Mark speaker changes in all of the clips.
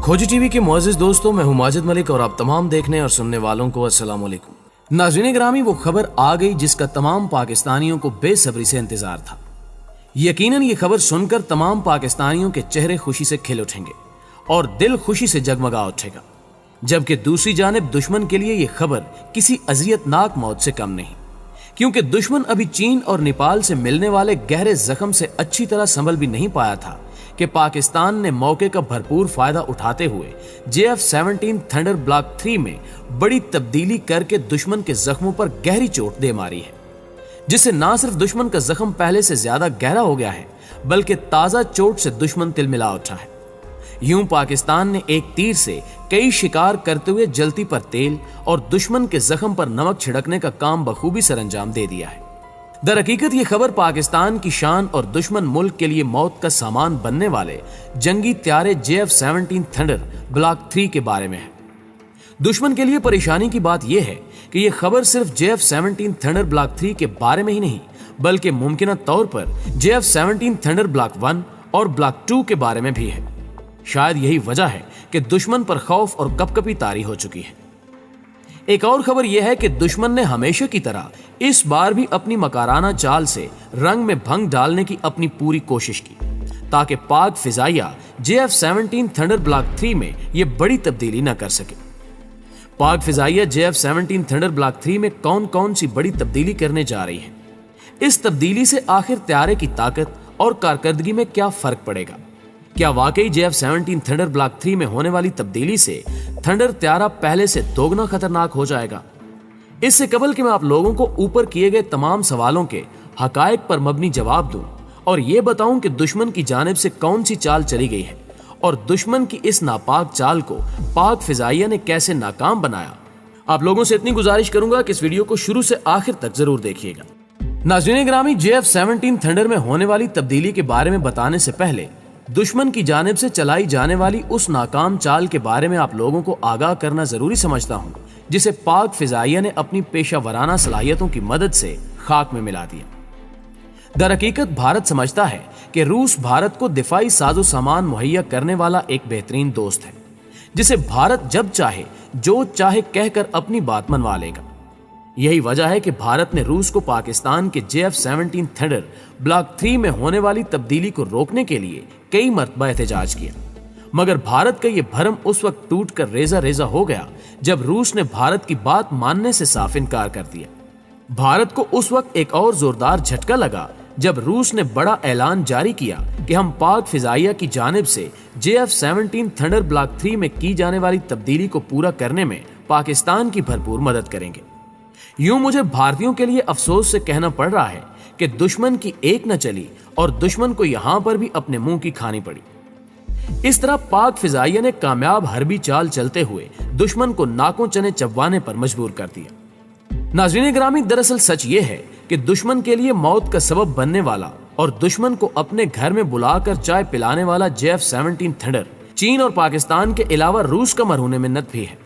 Speaker 1: खोजी टीवी के मुअज़्ज़िज़ दोस्तों, मैं हूं माजिद मलिक और आप तमाम देखने और सुनने वालों को अस्सलाम वालेकुम। नाज़रीन ग्रामी, वो खबर आ गई जिसका तमाम पाकिस्तानियों को बेसब्री से इंतजार था। यकीनन ये खबर सुनकर तमाम पाकिस्तानियों के चेहरे खुशी से खिल उठेंगे और दिल खुशी से जगमगा उठेगा, जबकि दूसरी जानिब दुश्मन के लिए ये खबर किसी अज़ियतनाक मौत से कम नहीं, क्योंकि दुश्मन अभी चीन और नेपाल से मिलने वाले गहरे जख्म से अच्छी तरह संभल भी नहीं पाया था कि पाकिस्तान ने मौके का भरपूर फायदा उठाते हुए JF-17 थंडर ब्लॉक 3 में बड़ी तब्दीली करके दुश्मन के जख्मों पर गहरी चोट दे मारी है, जिससे ना सिर्फ दुश्मन का जख्म पहले से ज्यादा गहरा हो गया है, बल्कि ताजा चोट से दुश्मन तिलमिला उठा है। यूं पाकिस्तान ने एक तीर से कई शिकार करते हुए जलती पर तेल और दुश्मन के जख्म पर नमक छिड़कने का काम बखूबी सरंजाम दे दिया है। दरहकीकत ये खबर पाकिस्तान की शान और दुश्मन मुल्क के लिए मौत का सामान बनने वाले जंगी त्यारे JF-17 थंडर ब्लॉक 3 के बारे में है। दुश्मन के लिए परेशानी की बात यह है कि यह खबर सिर्फ JF-17 थंडर ब्लॉक 3 के बारे में ही नहीं, बल्कि मुमकिन तौर पर JF-17 थंडर ब्लॉक 1 और ब्लॉक 2 के बारे में भी है। शायद यही वजह है कि दुश्मन पर खौफ और कपकपी तारी हो चुकी है। एक और खबर यह है कि दुश्मन ने हमेशा की तरह इस बार भी अपनी मकाराना चाल से रंग में भंग डालने की अपनी पूरी कोशिश की, ताकि पाक फिजाइया JF-17 थंडर ब्लॉक 3 में यह बड़ी तब्दीली न कर सके। पाक फिजाइया JF-17 थंडर ब्लॉक 3 में कौन कौन सी बड़ी तब्दीली करने जा रही है, इस तब्दीली से आखिर त्यारे की ताकत और कारकर्दगी में क्या फर्क पड़ेगा? क्या वाकई JF-17 थंडर ब्लॉक 3 में होने वाली तब्दीली से थंडर त्यारा पहले से दोगुना खतरनाक हो जाएगा? इससे कबल कि मैं आप लोगों को ऊपर किए गए तमाम सवालों के हकायक पर मबनी जवाब दूं और ये बताऊं कि दुश्मन की जानिब से कौन सी चाल चली गई है और दुश्मन की इस नापाक चाल को पाक फिजाइया ने कैसे नाकाम बनाया, आप लोगों से इतनी गुजारिश करूंगा कि इस वीडियो को शुरू से आखिर तक जरूर देखिएगा। नाज़रीन ग्रामी, JF-17 थंडर में होने वाली तब्दीली के बारे में बताने से पहले दुश्मन की जानिब से चलाई जाने वाली उस नाकाम चाल के बारे में आप लोगों को आगाह करना जरूरी समझता हूं, जिसे पाक फिजाइया ने अपनी पेशा वराना सलाहियतों की मदद से खाक में मिला दिया। दरहकीकत भारत समझता है कि रूस भारत को दिफाई साजो सामान मुहैया करने वाला एक बेहतरीन दोस्त है, जिसे भारत जब चाहे जो चाहे कहकर अपनी बात मनवा लेगा। यही वजह है कि भारत ने रूस को पाकिस्तान के JF-17 थंडर ब्लॉक 3 में होने वाली तब्दीली को रोकने के लिए कई मरतबा एहतजाज किया, मगर भारत का यह भरम उस वक्त टूट कर रेजा रेजा हो गया जब रूस ने भारत की बात मानने से साफ इनकार कर दिया। भारत को उस वक्त एक और जोरदार झटका लगा जब रूस ने बड़ा ऐलान जारी किया कि हम पाक फिजाइया की जानिब से JF-17 थंडर ब्लॉक 3 में की जाने वाली तब्दीली को पूरा करने में पाकिस्तान की भरपूर मदद करेंगे। यूं मुझे भारतीयों के लिए अफसोस से कहना पड़ रहा है कि दुश्मन की एक न चली और दुश्मन को यहां पर भी अपने मुंह की खानी पड़ी। इस तरह पाक फिजाइया ने कामयाब हरबी चाल चलते हुए दुश्मन को नाकों चने चबवाने पर मजबूर कर दिया। नाज़रीन ग्रामी, दरअसल सच ये है कि दुश्मन के लिए मौत का सबब बनने वाला और दुश्मन को अपने घर में बुलाकर चाय पिलाने वाला JF-17 थंडर चीन और पाकिस्तान के अलावा रूस का मरहून मिन्नत भी है,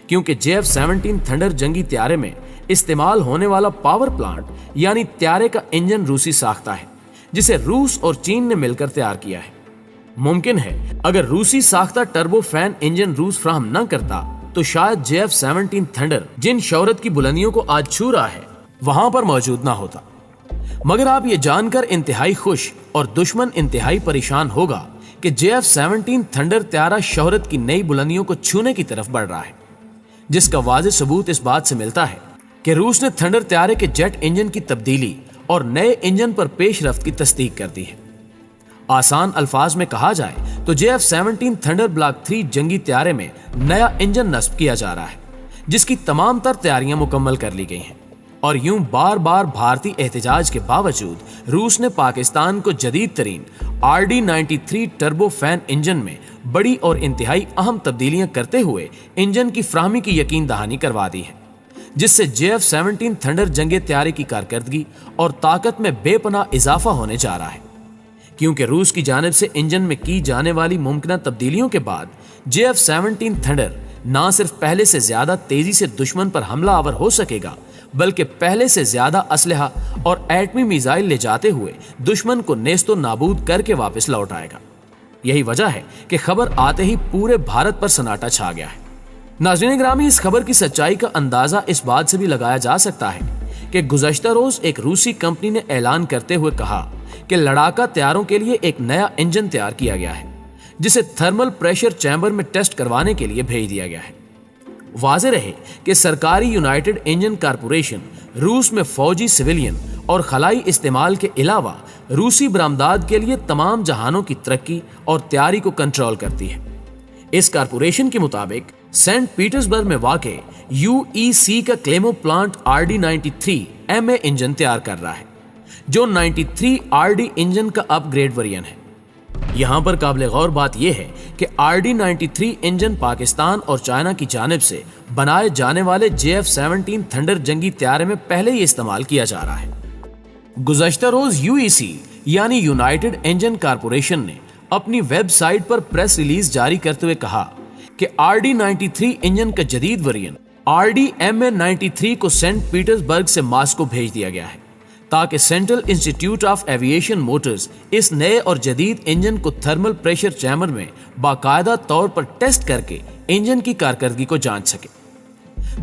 Speaker 1: क्योंकि JF-17 थंडर जंगी त्यारे में इस्तेमाल होने वाला पावर प्लांट यानी त्यारे का इंजन रूसी साख्ता है, जिसे रूस और चीन ने मिलकर तैयार किया है। मुमकिन है अगर रूसी साख्ता टर्बो फैन इंजन रूस फ्राहम न करता तो शायद JF-17 थंडर जिन शौहरत की बुलंदियों को आज छू रहा है वहां पर मौजूद ना होता। मगर आप ये जानकर इंतहाई खुश और दुश्मन इंतहाई परेशान होगा कि JF-17 थंडर त्यारा शौहरत की नई बुलंदियों को छूने की तरफ बढ़ रहा है, जिसका वाज़ेह सबूत इस बात से मिलता है कि रूस ने थंडर त्यारे के जेट इंजन की तब्दीली और नए इंजन पर पेशरफ्त की तस्दीक कर दी है। आसान अल्फाज में कहा जाए तो JF-17 थंडर ब्लॉक 3 जंगी त्यारे में नया इंजन नस्ब किया जा रहा है, जिसकी तमाम तर तैयारियां मुकम्मल कर ली गई हैं। और यूं बार बार भारतीय एहतजाज के बावजूद रूस ने पाकिस्तान को जदीद तरीन RD-93 टर्बो फैन इंजन में बड़ी और इंतहाई अहम तब्दीलियां करते हुए इंजन की फ्राहमी की यकीन दहानी करवा दी है, जिससे JF-17 थंडर जंगे त्यारे की कारकर्दगी और ताकत में बेपनाह इजाफा होने जा रहा है। क्योंकि रूस की जानिब से इंजन में की जाने वाली मुमकिन तब्दीलियों के बाद JF-17 थंडर ना सिर्फ पहले से ज्यादा तेजी से दुश्मन पर हमला आवर हो सकेगा, बल्कि पहले से ज्यादा असलहा और एटमी मिसाइल ले जाते हुए दुश्मन को नेस्तो नाबूद करके वापस लौट आएगा। यही वजह है कि खबर आते ही पूरे भारत पर सन्नाटा छा गया है। नाज़रीन ग्रामी, इस खबर की सच्चाई का अंदाजा इस बात से भी लगाया जा सकता है कि गुज़श्ता रोज एक रूसी कंपनी ने ऐलान करते हुए कहा कि लड़ाका तैयारों के लिए एक नया इंजन तैयार किया गया है, जिसे थर्मल प्रेशर चैम्बर में टेस्ट करवाने के लिए भेज दिया गया है। वाज़े रहे कि सरकारी यूनाइटेड इंजन कारपोरेशन रूस में फौजी, सिविलियन और खलाई इस्तेमाल के अलावा रूसी बरामदाद के लिए तमाम जहानों की तरक्की और तैयारी को कंट्रोल करती है। इस कारपोरेशन के मुताबिक सेंट पीटर्सबर्ग में वाक़े UEC का क्लेमो प्लांट RD-93 MA इंजन तैयार कर रहा है, जो 93 RD इंजन का अपग्रेड वेरिएंट है। यहाँ पर काबिल गौर बात यह है कि RD-93 इंजन पाकिस्तान और चाइना की जानिब से बनाए जाने वाले JF-17 थंडर जंगी तैयारे में पहले ही इस्तेमाल किया जा रहा है। गुज़श्ता रोज UEC यानी यूनाइटेड इंजन कारपोरेशन ने अपनी वेबसाइट पर प्रेस रिलीज जारी करते हुए कहा कि RD-93 इंजन का जदीद वेरिएंट RD-MA-93 को सेंट पीटर्सबर्ग से मॉस्को भेज दिया गया है, ताकि central institute of aviation Motors इस नए और जदीद इंजन को थर्मल प्रेशर चैम्बर में बाकायदा तौर पर टेस्ट करके इंजन की कारकर्दगी को जांच सके।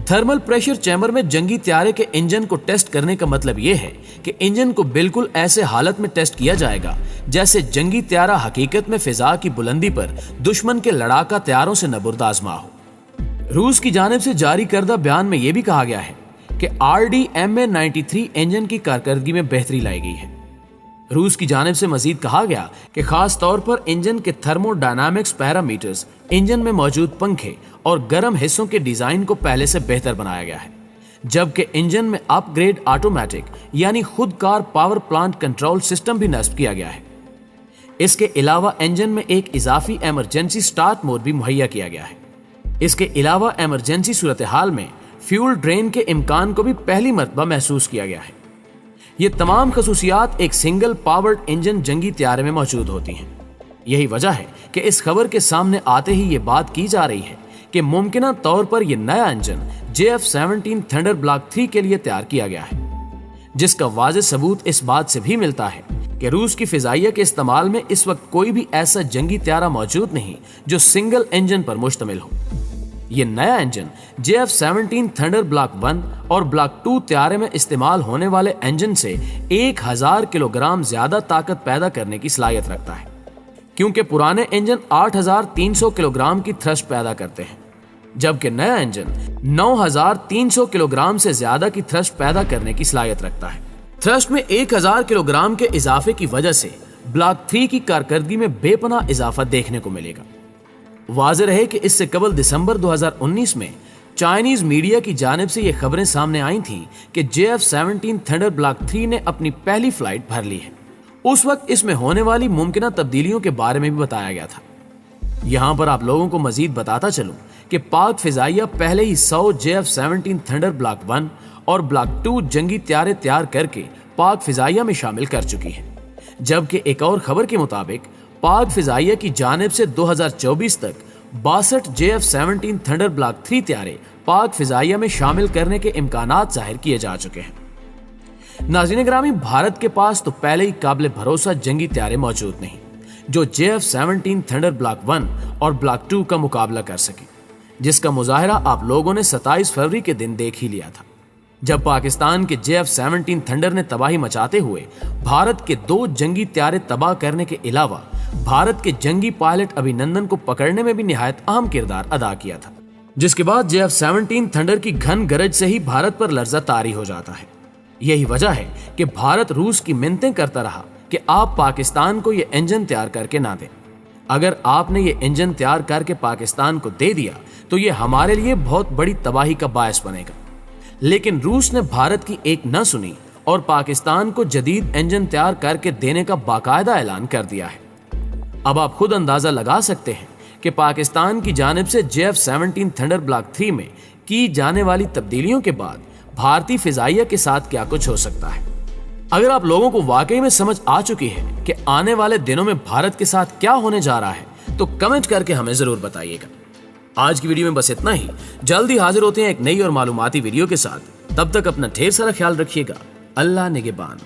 Speaker 1: थर्मल प्रेशर चैम्बर में जंगी तैयारे के इंजन को टेस्ट करने का मतलब यह है कि इंजन को बिल्कुल ऐसे हालत में टेस्ट किया जाएगा जैसे जंगी तैयारा हकीकत में फिजा की बुलंदी पर दुश्मन के लड़ाका तैयारों से नबुर्द आजमा हो। रूस की जानिब से जारी करदा बयान में यह भी कहा गया है कि RD-MA-93 इंजन की कारकर्दगी में बेहतरी लाई गई है। रूस की जानिब से मजीद कहा गया कि खास तौर पर इंजन के थर्मोडायनामिक्स पैरामीटर्स, इंजन में मौजूद पंखे और गर्म हिस्सों के डिजाइन को पहले से बेहतर बनाया गया है, जबकि इंजन में अपग्रेड ऑटोमेटिक यानी खुदकार पावर प्लांट कंट्रोल सिस्टम भी नस्ब किया गया है। इसके अलावा इंजन में एक इजाफी इमरजेंसी स्टार्ट मोड भी मुहैया किया गया है। इसके अलावा इमरजेंसी सूरत हाल में फ्यूल ड्रेन के इम्कान को भी पहली मरतबा महसूस किया गया है। ये तमाम खसूसियात एक सिंगल पावर्ड इंजन जंगी तैयारे में मौजूद होती हैं। यही वजह है कि इस खबर के सामने आते ही ये बात की जा रही है कि मुमकिना तौर पर यह नया इंजन JF-17 थंडर ब्लॉक 3 के लिए तैयार किया गया है, जिसका वाज़ेह सबूत इस बात से भी मिलता है कि रूस की फिजाइया के इस्तेमाल में इस वक्त कोई भी ऐसा जंगी तैयारा मौजूद नहीं जो सिंगल इंजन पर मुश्तमिल हो। ये नया इंजन JF-17 थंडर ब्लॉक 1 और ब्लॉक 2 तैयारे में इस्तेमाल होने वाले इंजन से 1000 किलोग्राम ज्यादा ताकत पैदा करने की सलाहियत रखता है, क्योंकि पुराने इंजन 8300 किलोग्राम की थ्रस्ट पैदा करते हैं, जबकि नया इंजन 9300 किलोग्राम से ज्यादा की थ्रस्ट पैदा करने की सलाहियत रखता है। थ्रस्ट में 1000 किलोग्राम के इजाफे की वजह से ब्लॉक 3 की कारकर्दगी में बेपनाह इजाफा देखने को मिलेगा। वाज़ेह रहे कि इससे कबल दिसंबर 2019 में चाइनीज मीडिया की जानिब से ये खबरें सामने आई थी कि JF-17 थंडर ब्लॉक 3 ने अपनी पहली फ्लाइट भर ली है। उस वक्त इसमें होने वाली मुमकिना तब्दीलियों के बारे में भी बताया गया था। यहाँ पर आप लोगों को मजीद बताता चलूं कि पाक फिजाइया पहले ही 100 JF-17 थंडर ब्लॉक 1 और ब्लॉक 2 जंगी तैयारे तैयार करके पाक फिजाइया में शामिल कर चुकी है, जबकि एक और खबर के मुताबिक पाक फिजाइया की जानिब से 2024 तक 62 JF-17 थंडर ब्लॉक 3 तैयारे पाक फिजाइया में शामिल करने के इम्कानात जाहिर किए जा चुके हैं। नाज़रीन ग्रामी, भारत के पास तो पहले ही काबिल भरोसा जंगी तैयारे मौजूद नहीं जो JF-17 थंडर ब्लॉक 1 और ब्लॉक 2 का मुकाबला कर सके, जिसका मुजाहरा आप लोगों ने 27 फरवरी के दिन देख ही लिया था, जब पाकिस्तान के JF-17 थंडर ने तबाही मचाते हुए भारत के 2 जंगी तैयारे तबाह करने के अलावा भारत के जंगी पायलट अभिनंदन को पकड़ने में भी निहायत अहम किरदार अदा किया था, जिसके बाद JF-17 थंडर की घन गरज से ही भारत पर लर्जा तारी हो जाता है। यही वजह है कि भारत रूस की मिन्नतें करता रहा कि आप पाकिस्तान को ये इंजन तैयार करके ना दें। अगर आपने ये इंजन तैयार करके पाकिस्तान को दे दिया तो ये हमारे लिए बहुत बड़ी तबाही का बायस बनेगा। लेकिन रूस ने भारत की एक न सुनी और पाकिस्तान को जदीद इंजन तैयार करके देने का बाकायदा ऐलान कर दिया है। अब आप खुद अंदाजा लगा सकते हैं कि पाकिस्तान की जानिब से JF-17 थंडर ब्लॉक 3 में की जाने वाली तब्दीलियों के बाद भारतीय फिजाइया के साथ क्या कुछ हो सकता है। अगर आप लोगों को वाकई में समझ आ चुकी है कि आने वाले दिनों में भारत के साथ क्या होने जा रहा है तो कमेंट करके हमें जरूर बताइएगा। आज की वीडियो में बस इतना ही। जल्दी हाजिर होते हैं एक नई और मालूमाती वीडियो के साथ। तब तक अपना ढेर सारा ख्याल रखिएगा। अल्लाह निगहबान।